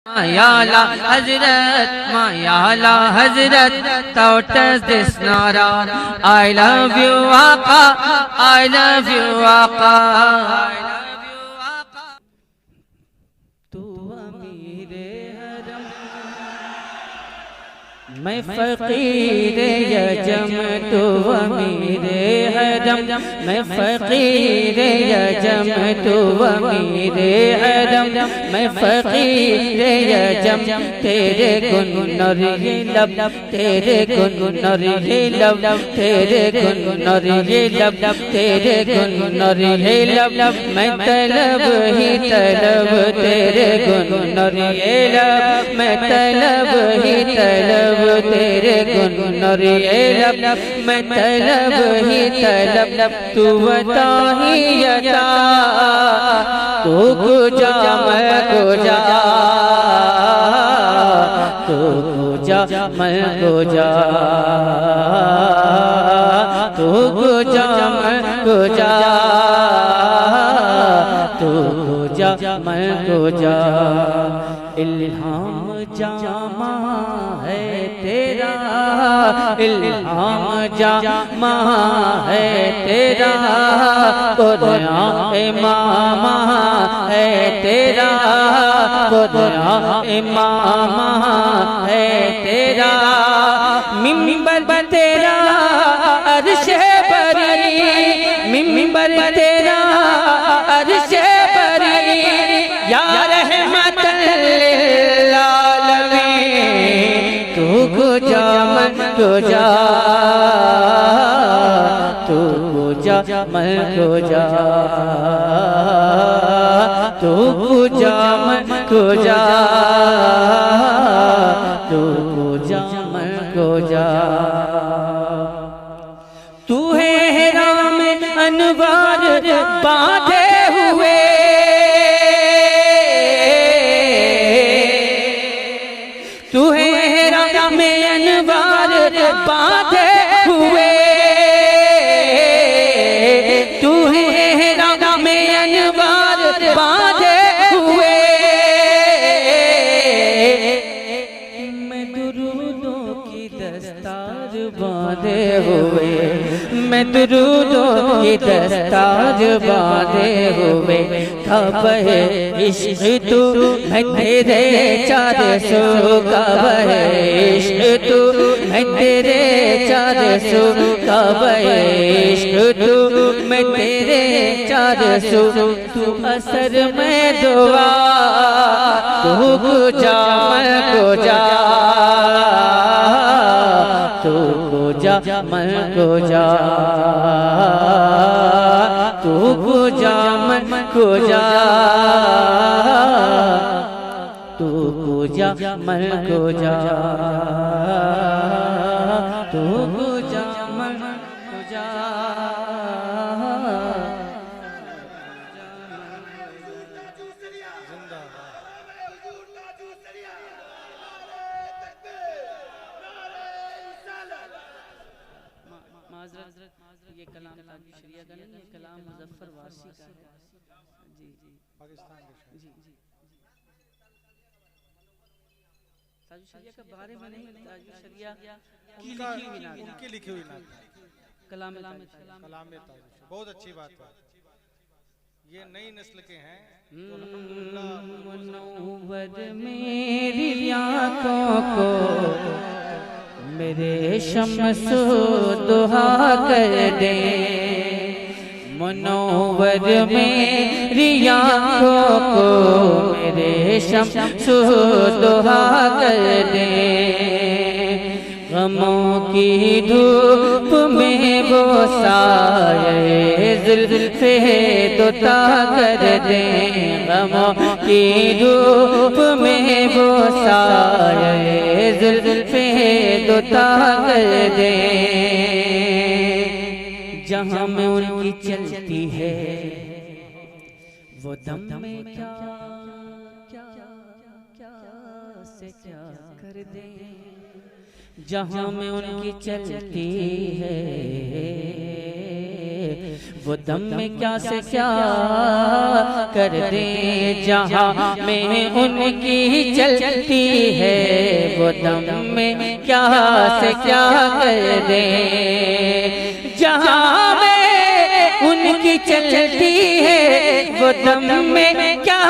Mayala Hazrat, Mayala Hazrat, touches this nara. I love you, Aqa, I love you, Aqa. तू अमीरे हरम, मैं फ़क़ीरे यजम, तू अमीरे हरम, मैं फ़क़ीरे यजम, तू अमीरे हरम, मैं फ़क़ीरे यजम। तेरे गुनर ये लब, तेरे गुनर ये लब, तेरे गुनर ये लब, तेरे गुनर ये लब, मैं तलब ही तलब, तेरे गुनर ये लब, मैं तलब ही तलब, तेरे गुनर ये लब, मैं तलब ही तलब। तू बता ही अता, तू कुजा मैं कुजा, तू कुजा मैं कुजा, तू कुजा मैं कुजा, तू कुजा मैं कुजा। इल्हाम जामा है तेरा, इल्हाम जामा है तेरा, खुदा इमामा है तेरा, खुदा इमामा है तेरा। मिंबर तेरा अर्श बरी, मिंबर तेरा अर्श बरी, या रहमतल लिल आलमीन। तू कुजा मैं कुजा, तू कुजा मैं कुजा, तू कुजा मैं कुजा, तू कुजा मैं कुजा। तू है हेरा में अनवार बांधे हुए, तू है हेरा में अनवार बांधे हुए, तू है हेरा में अनवार बांधे हुए। मैं दुरूदों की दस्तार बांधे हुए, मैं दुरूदों की दस्तार बांधे हुए। कब है इश्क तू मैं तेरे चार सौ, कब है इश्क तू मैं तेरे चार सौ, कब है इश्क तू मैं तेरे चार सौ। तू असर में दुआ, तू कुजा मैं कुजा, तू कुजा मैं कुजा, तू कुजा मैं कुजा, तू कुजा मैं कुजा, तू कुजा मैं कुजा। ये कलाम ताजी शरिया का नहीं, ये कलाम मुजफ्फर वासी का है। जी जी पाकिस्तान के जी जी ताजी शरिया के बारे में नहीं, ताजी शरिया उनकी लिखी हुई नात, कलाम कलाम ताजी। बहुत अच्छी बात है, ये नई नस्ल के हैं तो अल्हम्दुलिल्लाह। मुनव्वर मेरी आँखों को मेरे शम्सो दुहा कर दे, मुनव्वर मेरी आँखों को मेरे शम्सो दुहा कर दे। गमों की धूप में वो साये जुल्फ़े दुता कर दे, गमों की धूप में वो साये जुल्फ़े दुता कर दे। जहाँ में उनकी चलती है वो दम में क्या क्या क्या से क्या कर दे, जहाँ में उनकी चलती है वो दम में क्या से क्या कर दे, जहाँ में उनकी चलती है, वो दम में क्या से क्या कर दे, जहाँ में उनकी चलती है, वो दम में क्या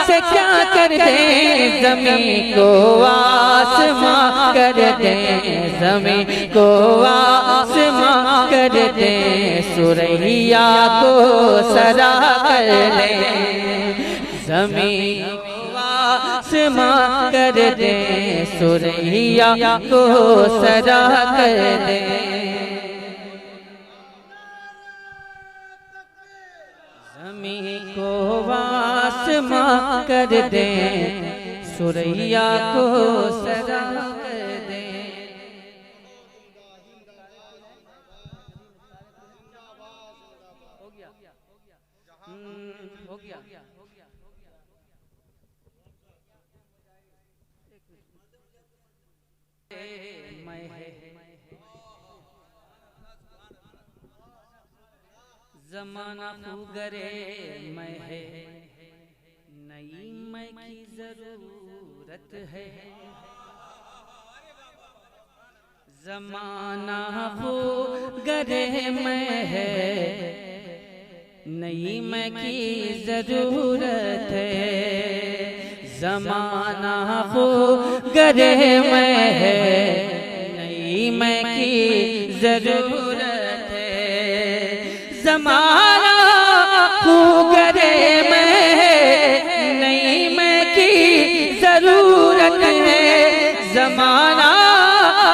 से क्या कर दे, ज़मीं को आसमां कर दे, ज़मीं को आसमां कर दे, सुरैया को सरा कर ले, ज़मीं को आसमां कर दे, सुरैया को सरा कर दे। ज़मीं को आसमां कर दे, सुरैया को सरा कर दे। हो गया ज़माना फुगरे मैं है, नई मैं की जरूरत है, ज़माना फुगरे मैं है, नई मैं की जरूरत है, ज़माना फुगरे मैं है, नई मैं की जरूरत है, ज़माना फुगरे में नई मैं की जरूरत है, ज़माना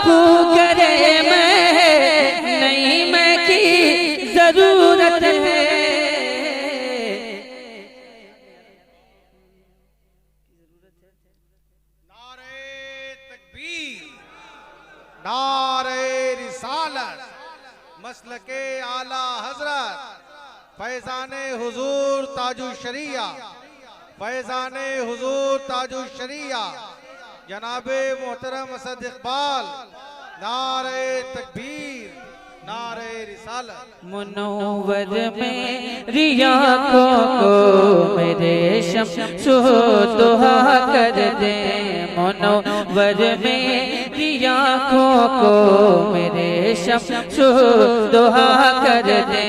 फुगरे में नई मैं की जरूरत है। नारे तकबीर, नारे रिसालत, मसलके आला हजरत फैज़ाने हुजूर ताजु शरिया, फैज़ाने हुजूर ताजु शरिया जनाबे मोहतरम असद इकबाल, नारे तकबीर, नारे रिसालत। मुनव्वर में रिया को मेरे शम्सो दुहा कर दे, मुनव्वर में रिया को मेरे शम्सो दुहा कर दे,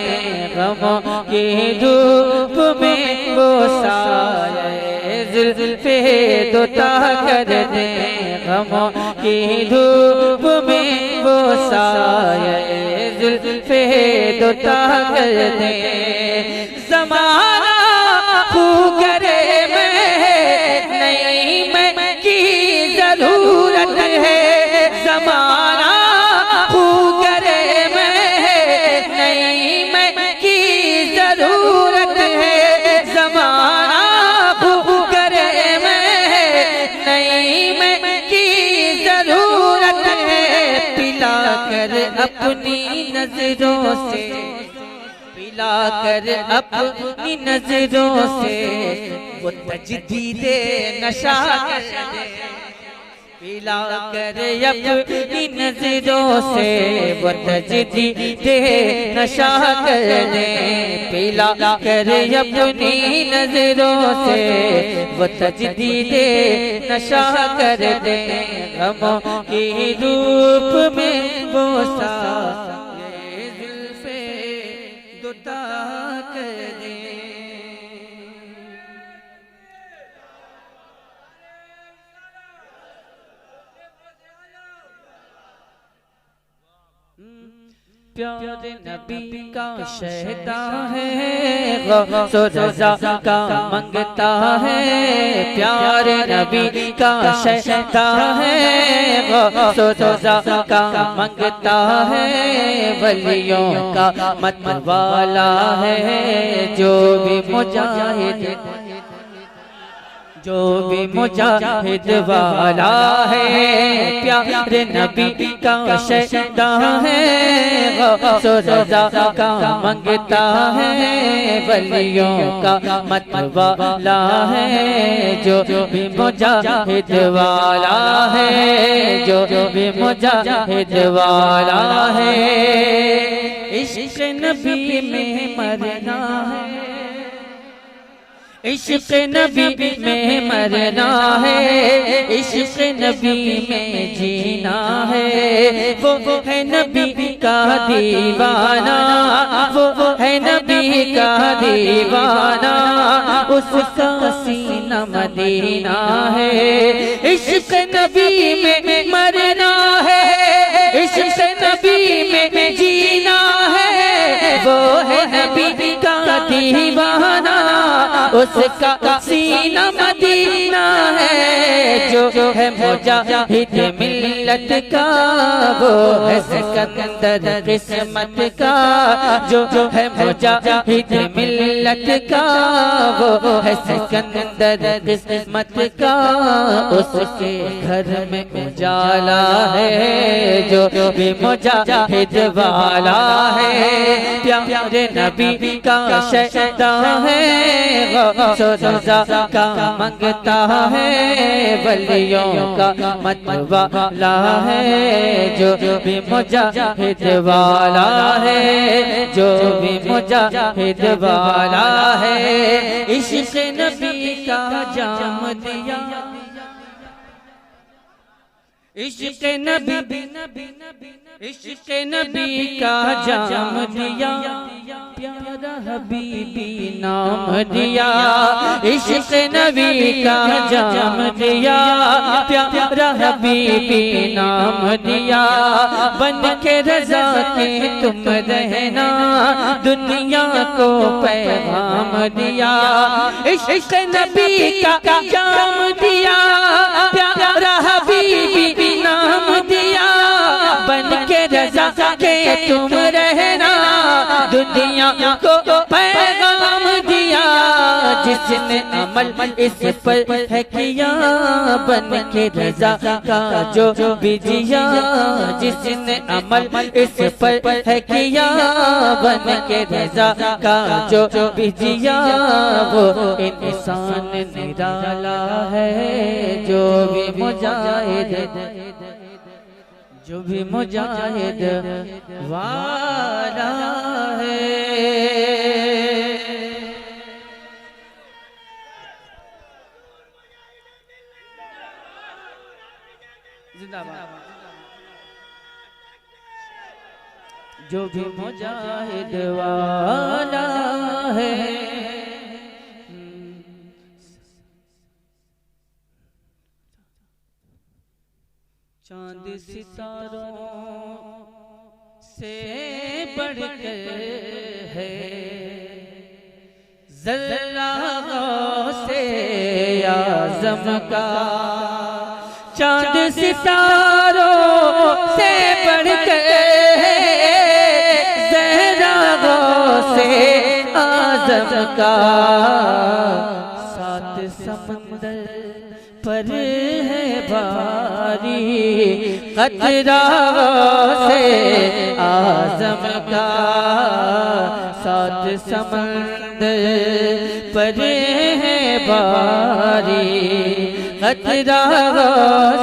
गमों की धूप में वो साये ज़ुल्फ़े दुता कर दे, गमों की धूप में वो साये ज़ुल्फ़े दुता कर दे, ज़माना फुगरे में नई मैं की जरूरत है, ज़माना फुगरे में नई मैं की जरूरत है, ज़माना फुगरे में नई मैं की जरूरत है, पिला कर अपनी नजरों से, पिला कर अपनी नजरों से वो तजदीदे नशा कर दे, पिला कर अपनी नजरों से वो तजदीदे नशा कर दे, पिला कर अपनी नजरों से वो तजदीदे नशा कर दे, गमों की धूप में वो साये ज़ुल्फ़े दुता कर दे। प्यारे नबी का शहदा है, गौसो रज़ा का मंगता है, प्यारे नबी का शहदा है, गौसो रज़ा का मंगता है, वलियों का मतवाला है, जो भी मुजाहिद जो भी मुजाहिद वाला है प्यारे नबी का शहदा है, गौस रज़ा का मंगता है, वलियों का मतवाला है। जो भी मुजाहिद वाला है, जो भी मुजाहिद वाला है, इश्क़ नबी में मरना है, इश्क़ नबी में मरना है, इश्क़ नबी में जीना है। वो है नबी का दीवाना, वो है नबी का दीवाना, उसका सीना मदीना है। इश्क़ नबी में मरना है, इश्क़ नबी में जीना है। वो है नबी का दीवाना, उसका सीना मदीना है। जो है मुजाहिद मिल्लत का, वो है सिकंदर किस्मत का। जो है मुजाहिद मिल्लत का, वो है सिकंदर किस्मत का। उसके घर में उजाला है, जो भी मुजाहिद वाला है प्यारे नबी का शहदा है, गौस रज़ा का मंगता है, वलियों का मतवाला है। जो भी मुजाहिद वाला है, जो भी मुजाहिद वाला है, इश्क़ नबी का जाम दिया, इश्क़ नबी, इश्क़ नबी का जाम दिया, प्यारा हबीबी नाम दिया। इश्क़ नबी का जाम दिया, प्यारा हबीबी नाम दिया। बन के रज़ा के तुम रहना, दुनिया को पैगाम दिया। इश्क़ नबी का जाम दिया, प्यारा हबीबी नाम दिया। बन के रज़ा के तुम रहना, दुनिया को पैगाम दिया। जिसने अमल इस पर है किया, बन के रज़ा का जो बिजिया। जिसने अमल इस पर है किया, बन के रज़ा का जो बिजिया। वो इंसान निराला है, जो भी मुजाहिद, जो भी मुजाहिद वाला है। जिंदाबाद। जो भी मुजाहिद वाला है, चांद सितारों से बढ़कर है, ज़र्रा से आज़म का। चांद सितारों से बढ़कर है, ज़र्रा से आज़म का। सात समंदर पर है भारी, कतरा से आज़म का। सात समंदर पर है भारी, कतरा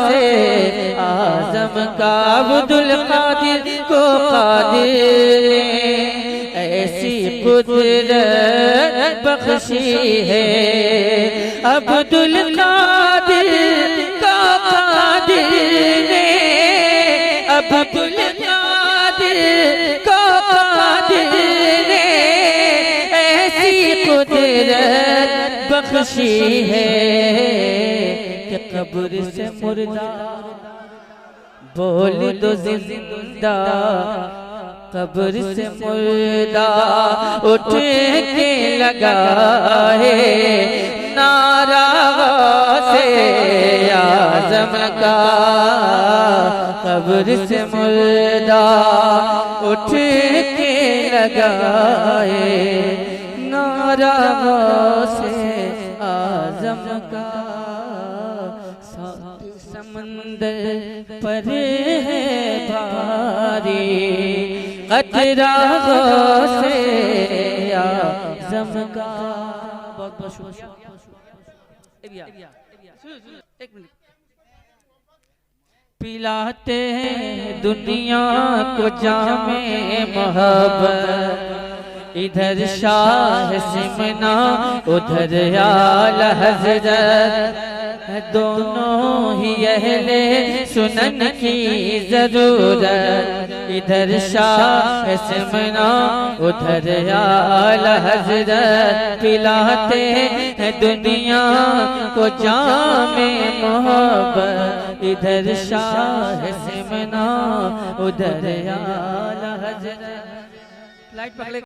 से आज़म का। अब्दुल कादिर को कादिर ऐसी कुदरत बख्शी है, अब्दुल कादिर का कादिर ने, अब्दुल कादिर का कादिर ने ऐसी कुदरत बख्शी है कि कब्र से मुर्दा बोल दो जिंदा, कब्र से मुर्दा उठ के लगा है नारा से आज़म का। कब्र से मुर्दा उठ के लगाए नारा से आज़म का। समंदर पर है भारी, कतरा से आज़म का। बहुत बहुत शुक्रिया। एक मिनट। पिलाते हैं दुनिया को जामे मोहब्बत, इधर शाह सिमना उधर आला हज़रत, दोनों ही अहले सुनन की जरूरत, इधर शाह सिमना उधर आला हज़रत। पिलाते हैं दुनिया को जामे मोहब्बत, इधर शाह सिमना उधर आला हज़रत। लाइट पकड़े।